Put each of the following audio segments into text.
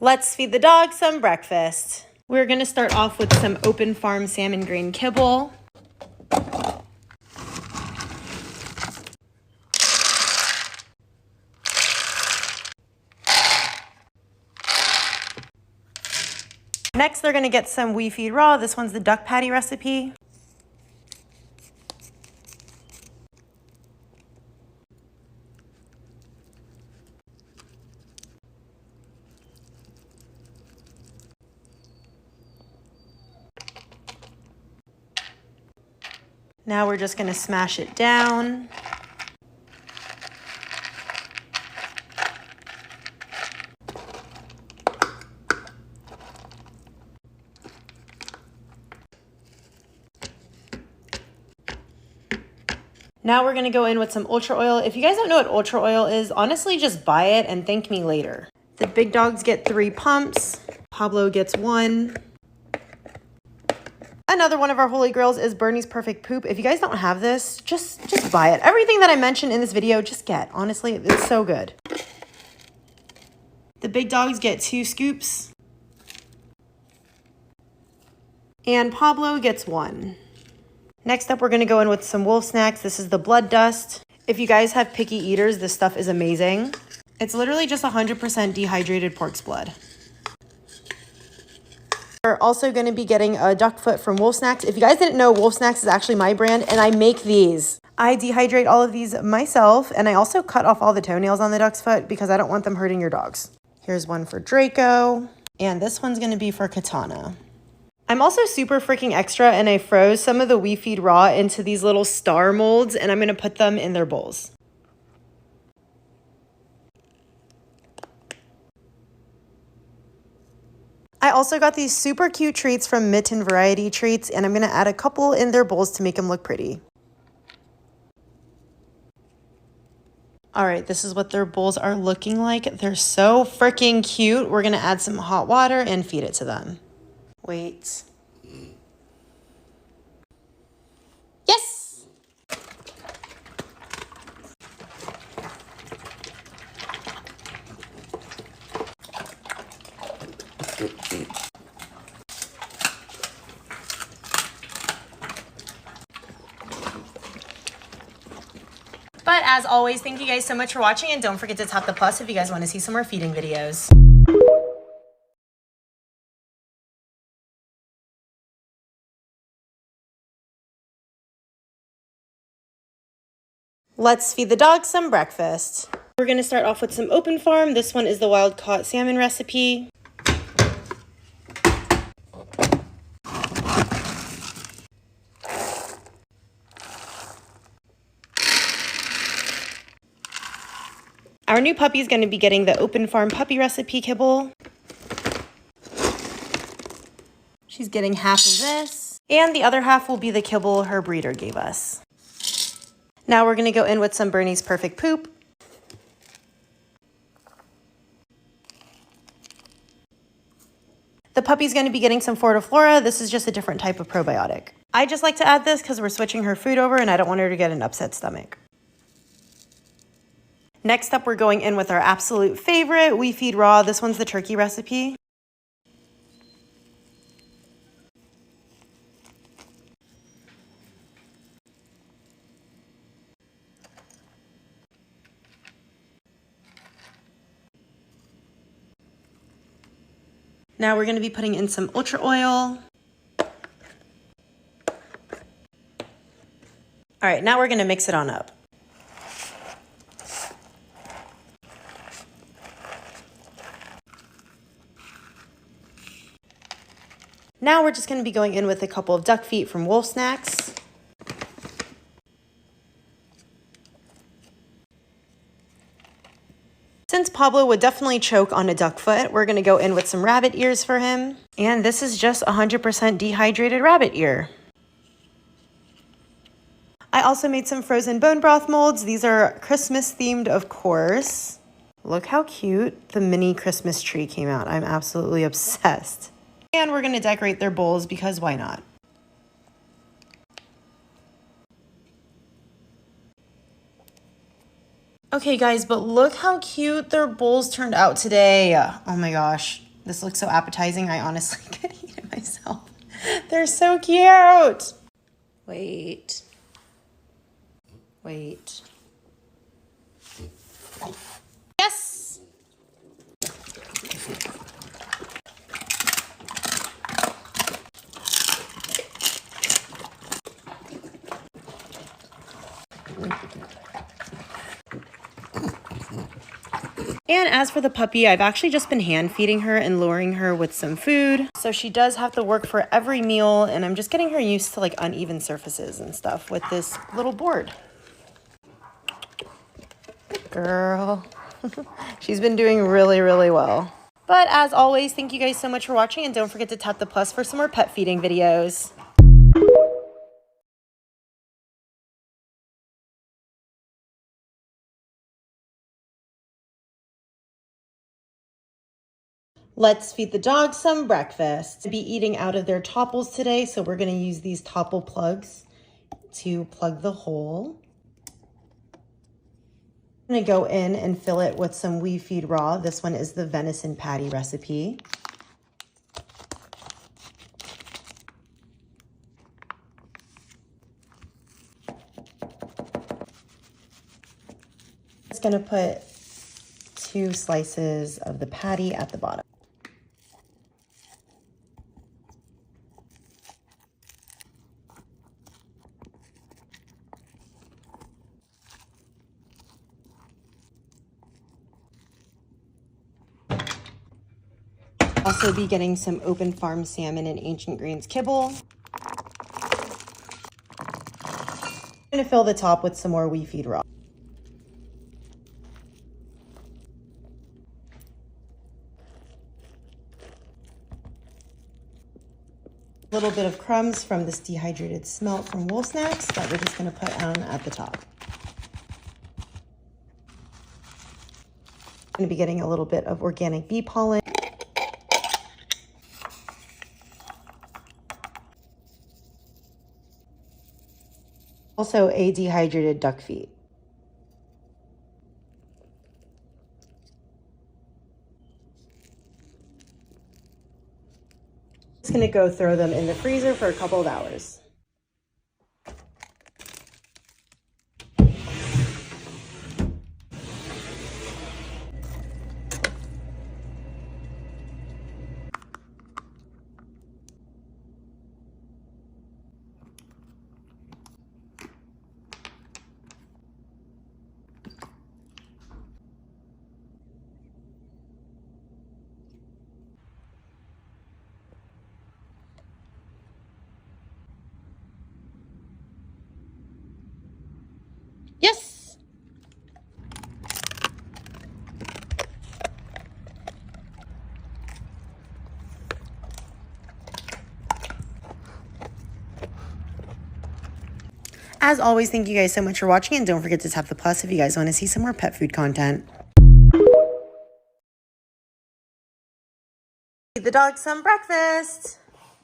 Let's feed the dog some breakfast. We're gonna start off with some Open Farm salmon grain kibble. Next, they're gonna get some We Feed Raw. This one's the duck patty recipe. Now we're just gonna smash it down. Now we're gonna go in with some ultra oil. If you guys don't know what ultra oil is, honestly, just buy it and thank me later. The big dogs get 3 pumps. Pablo gets 1. Another one of our holy grails is Bernie's Perfect Poop. If you guys don't have this, just buy it. Everything that I mentioned in this video, just get. Honestly, it's so good. The big dogs get 2 scoops. And Pablo gets 1. Next up, we're gonna go in with some wolf snacks. This is the blood dust. If you guys have picky eaters, this stuff is amazing. It's literally just 100% dehydrated pork's blood. We're also going to be getting a duck foot from Wolf Snacks. If you guys didn't know, Wolf Snacks is actually my brand, and I make these. I dehydrate all of these myself, and I also cut off all the toenails on the duck's foot because I don't want them hurting your dogs. Here's one for Draco, and this one's going to be for Katana. I'm also super freaking extra, and I froze some of the We Feed Raw into these little star molds, and I'm going to put them in their bowls. I also got these super cute treats from Mitten Variety Treats, and I'm going to add a couple in their bowls to make them look pretty. All right, this is what their bowls are looking like. They're so freaking cute. We're going to add some hot water and feed it to them. Wait. Yes! But as always, thank you guys so much for watching, and don't forget to tap the plus if you guys want to see some more feeding videos. Let's feed the dogs some breakfast. We're going to start off with some Open Farm. This one is the wild caught salmon recipe. Our new puppy is going to be getting the Open Farm puppy recipe kibble. She's getting half of this, and the other half will be the kibble her breeder gave us. Now we're going to go in with some Bernie's Perfect Poop. The puppy's going to be getting some Fortiflora. This is just a different type of probiotic. I just like to add this because we're switching her food over and I don't want her to get an upset stomach. Next up, we're going in with our absolute favorite, We Feed Raw. This one's the turkey recipe. Now we're going to be putting in some ultra oil. All right, now we're going to mix it on up. Now we're just going to be going in with a couple of duck feet from Wolf Snacks. Since Pablo would definitely choke on a duck foot, we're going to go in with some rabbit ears for him. And this is just 100% dehydrated rabbit ear. I also made some frozen bone broth molds. These are Christmas themed, of course. Look how cute the mini Christmas tree came out. I'm absolutely obsessed. And we're going to decorate their bowls because why not? Okay guys, but look how cute their bowls turned out today. Oh my gosh. This looks so appetizing, I honestly could eat it myself. They're so cute. Wait. Wait. Yes! And as for the puppy, I've actually just been hand feeding her and luring her with some food. So she does have to work for every meal, and I'm just getting her used to like uneven surfaces and stuff with this little board. Girl. She's been doing really, really well. But as always, thank you guys so much for watching, and don't forget to tap the plus for some more pet feeding videos. Let's feed the dogs some breakfast. To be eating out of their topples today, so we're going to use these topple plugs to plug the hole. I'm going to go in and fill it with some We Feed Raw. This one is the venison patty recipe. Just going to put 2 slices of the patty at the bottom. Also be getting some Open Farm salmon and Ancient Greens kibble. I'm going to fill the top with some more We Feed Raw. A little bit of crumbs from this dehydrated smelt from Wolf Snacks that we're just going to put on at the top. I'm going to be getting a little bit of organic bee pollen. Also a dehydrated duck feet. Just gonna go throw them in the freezer for a couple of hours. Yes! As always, thank you guys so much for watching, and don't forget to tap the plus if you guys want to see some more pet food content. Feed the dogs some breakfast.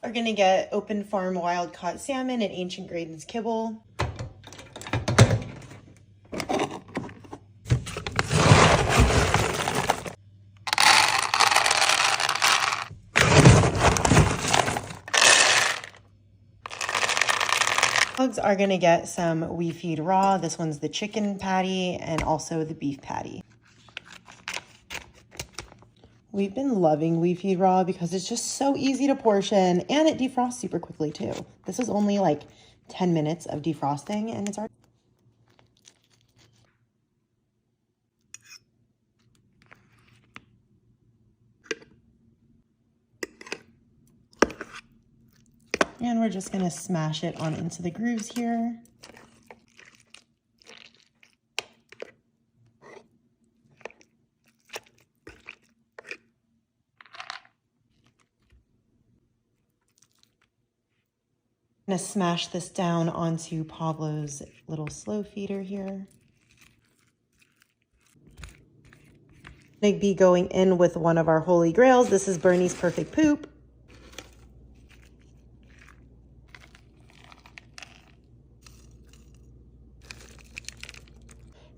We're gonna get Open Farm wild caught salmon and Ancient Greens kibble. Dogs are gonna get some We Feed Raw. This one's the chicken patty and also the beef patty. We've been loving We Feed Raw because it's just so easy to portion and it defrosts super quickly too. This is only like 10 minutes of defrosting and it's already... And we're just gonna smash it on into the grooves here. I'm gonna smash this down onto Pablo's little slow feeder here. Gonna be going in with one of our holy grails. This is Bernie's Perfect Poop.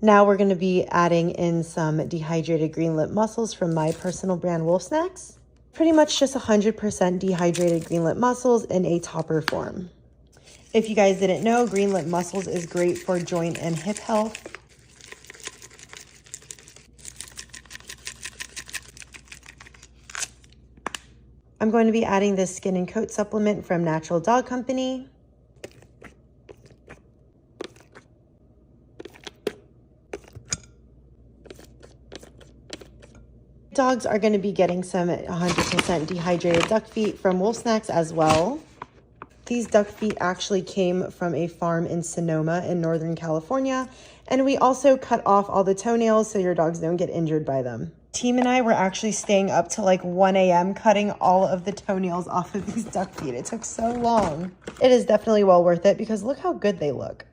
Now we're going to be adding in some dehydrated green lip mussels from my personal brand Wolf Snacks. Pretty much just 100% dehydrated green-lip mussels in a topper form. If you guys didn't know, green-lip mussels is great for joint and hip health. I'm going to be adding this skin and coat supplement from Natural Dog Company. Dogs are going to be getting some 100% dehydrated duck feet from Wolf Snacks as well. These duck feet actually came from a farm in Sonoma in Northern California, and we also cut off all the toenails so your dogs don't get injured by them. Team and I were actually staying up till like 1 a.m. cutting all of the toenails off of these duck feet. It took so long. It is definitely well worth it because look how good they look.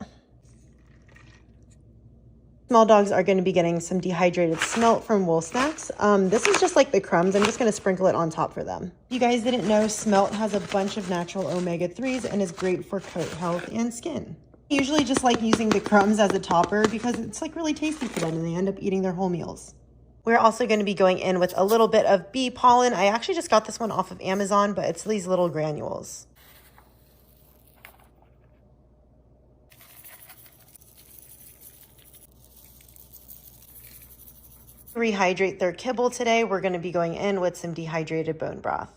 Small dogs are going to be getting some dehydrated smelt from Wolf Snacks. This is just like the crumbs. I'm just going to sprinkle it on top for them. If you guys didn't know, smelt has a bunch of natural omega-3s and is great for coat health and skin. I usually just like using the crumbs as a topper because it's like really tasty for them and they end up eating their whole meals. We're also going to be going in with a little bit of bee pollen. I actually just got this one off of Amazon, but it's these little granules. To rehydrate their kibble today, we're going to be going in with some dehydrated bone broth.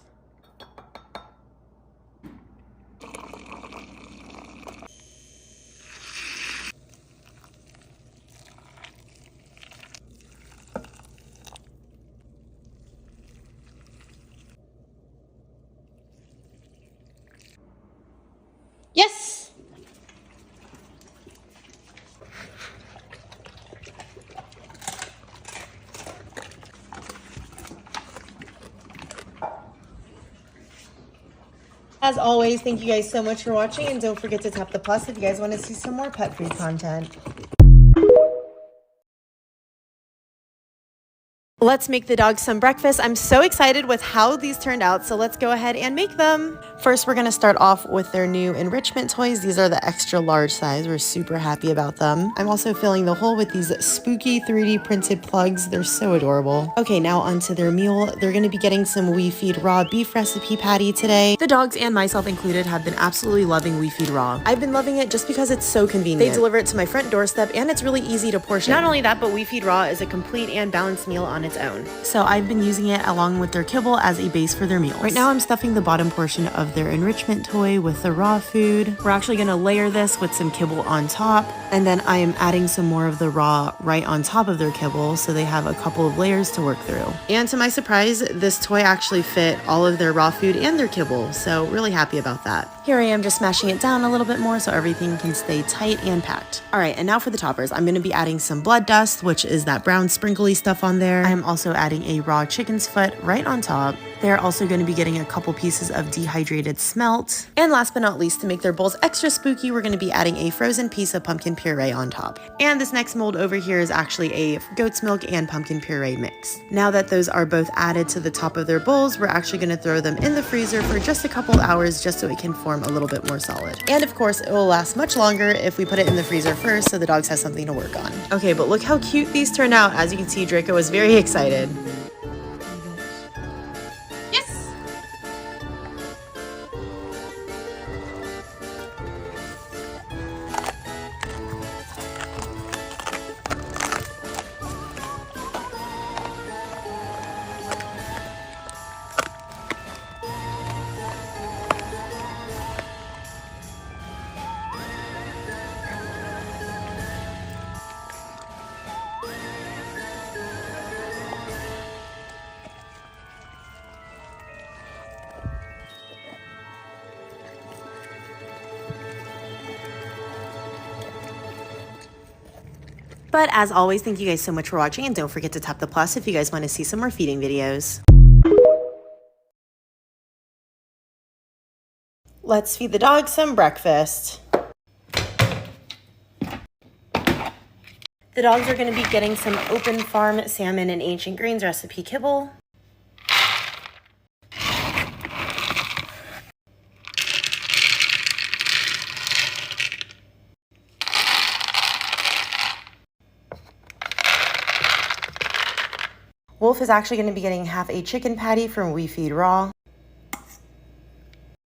Yes! As always, thank you guys so much for watching, and don't forget to tap the plus if you guys want to see some more pet food content. Let's make the dogs some breakfast. I'm so excited with how these turned out, so let's go ahead and make them. First, we're gonna start off with their new enrichment toys. These are the extra large size. We're super happy about them. I'm also filling the hole with these spooky 3D printed plugs. They're so adorable. Okay, now onto their meal. They're gonna be getting some We Feed Raw beef recipe patty today. The dogs and myself included have been absolutely loving We Feed Raw. I've been loving it just because it's so convenient. They deliver it to my front doorstep and it's really easy to portion. Not only that, but We Feed Raw is a complete and balanced meal on its own. So I've been using it along with their kibble as a base for their meals. Right now I'm stuffing the bottom portion of their enrichment toy with the raw food. We're actually gonna layer this with some kibble on top, and then I am adding some more of the raw right on top of their kibble so they have a couple of layers to work through. And to my surprise, this toy actually fit all of their raw food and their kibble, so really happy about that. Here I am just smashing it down a little bit more so everything can stay tight and packed. All right, and now for the toppers. I'm gonna be adding some blood dust, which is that brown sprinkly stuff on there. I'm also adding a raw chicken's foot right on top. They're also going to be getting a couple pieces of dehydrated smelt. And last but not least, to make their bowls extra spooky, we're going to be adding a frozen piece of pumpkin puree on top. And this next mold over here is actually a goat's milk and pumpkin puree mix. Now that those are both added to the top of their bowls, we're actually going to throw them in the freezer for just a couple hours just so it can form a little bit more solid. And of course, it will last much longer if we put it in the freezer first so the dogs have something to work on. Okay, but look how cute these turned out. As you can see, Draco was very excited. But as always, thank you guys so much for watching, and don't forget to tap the plus if you guys want to see some more feeding videos. Let's feed the dogs some breakfast. The dogs are going to be getting some open farm salmon and ancient grains recipe kibble. Wolf is actually going to be getting half a chicken patty from We Feed Raw.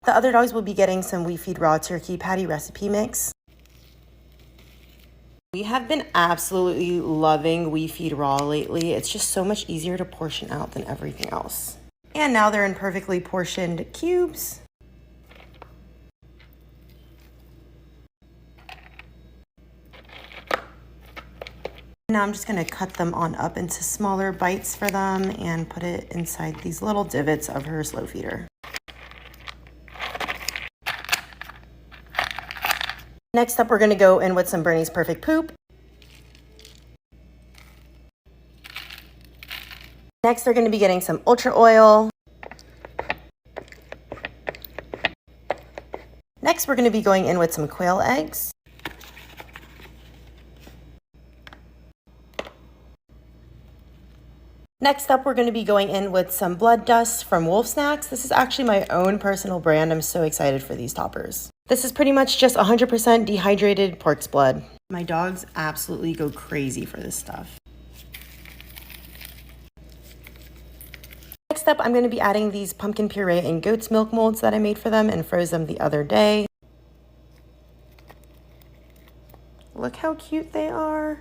The other dogs will be getting some We Feed Raw turkey patty recipe mix. We have been absolutely loving We Feed Raw lately. It's just so much easier to portion out than everything else. And now they're in perfectly portioned cubes. Now I'm just going to cut them on up into smaller bites for them and put it inside these little divots of her slow feeder. Next up, we're going to go in with some Bernie's Perfect Poop. Next, they're going to be getting some Ultra Oil. Next, we're going to be going in with some quail eggs. Next up, we're going to be going in with some Blood Dust from Wolf Snacks. This is actually my own personal brand. I'm so excited for these toppers. This is pretty much just 100% dehydrated pork's blood. My dogs absolutely go crazy for this stuff. Next up, I'm going to be adding these pumpkin puree and goat's milk molds that I made for them and froze them the other day. Look how cute they are.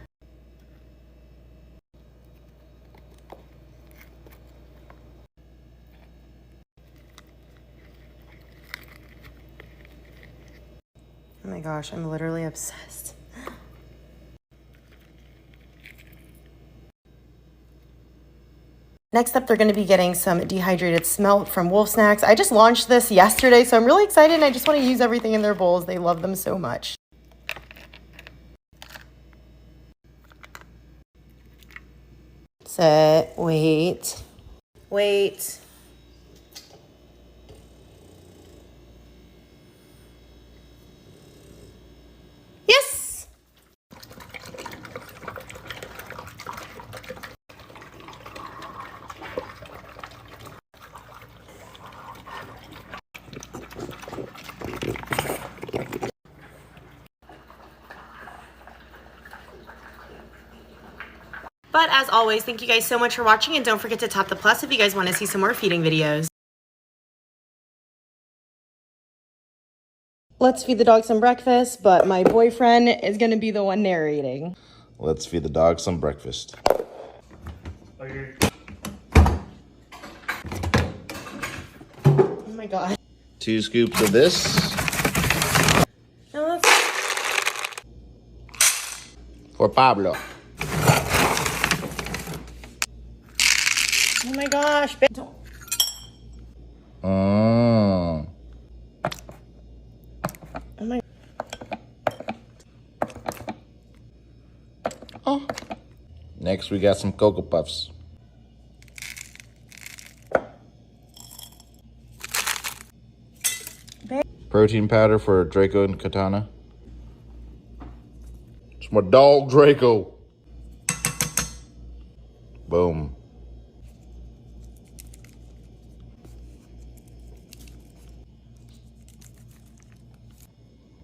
Oh my gosh, I'm literally obsessed. Next up, they're going to be getting some dehydrated smelt from Wolf Snacks. I just launched this yesterday, so I'm really excited and I just want to use everything in their bowls. They love them so much. Set, wait, wait. Yes! But as always, thank you guys so much for watching, and don't forget to tap the plus if you guys want to see some more feeding videos. Let's feed the dog some breakfast, but my boyfriend is going to be the one narrating. Let's feed the dog some breakfast. Oh my god. 2 scoops of this. No, For Pablo. oh my gosh. Don't. Mm. Oh my. Oh. Next, we got some Cocoa Puffs. Protein powder for Draco and Katana. It's my dog, Draco. Boom.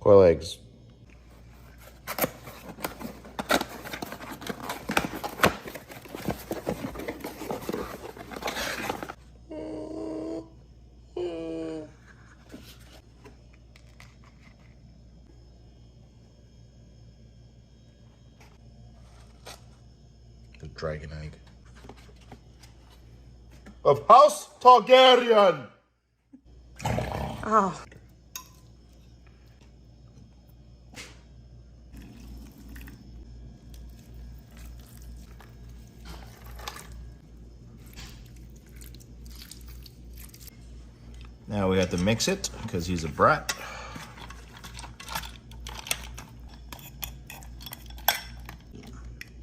Quail eggs. The dragon egg. Of House Targaryen! Oh. Now we have to mix it because he's a brat.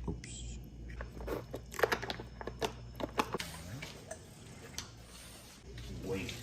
Oops. Wait.